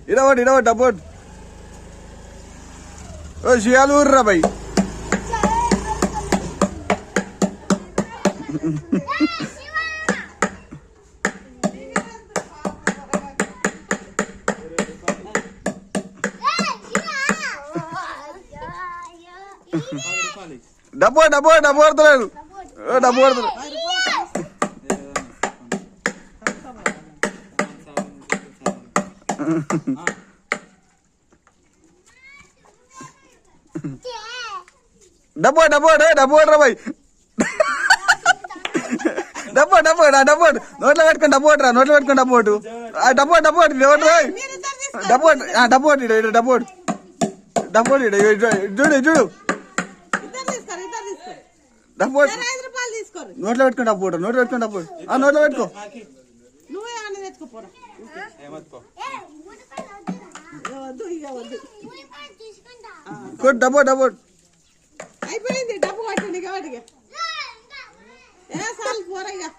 ఇడవట్ డబ్బోట్ ఓ షియాలు ఊర్రా భయ్ డబ్బు కొడతలేడు డబ్బు కొడతలేదు డబ్బు కొడరా బాయ్ డబ్బు నోట్లో పెట్టుకుని డబ్బు చూడు డబ్బు నోట్లో పెట్టుకుని డబ్బు నోట్లో పెట్టుకో డబ్బు అయిపోయింది డబ్బు కొట్టండి కాబట్టి సార్లు పోరయ్యా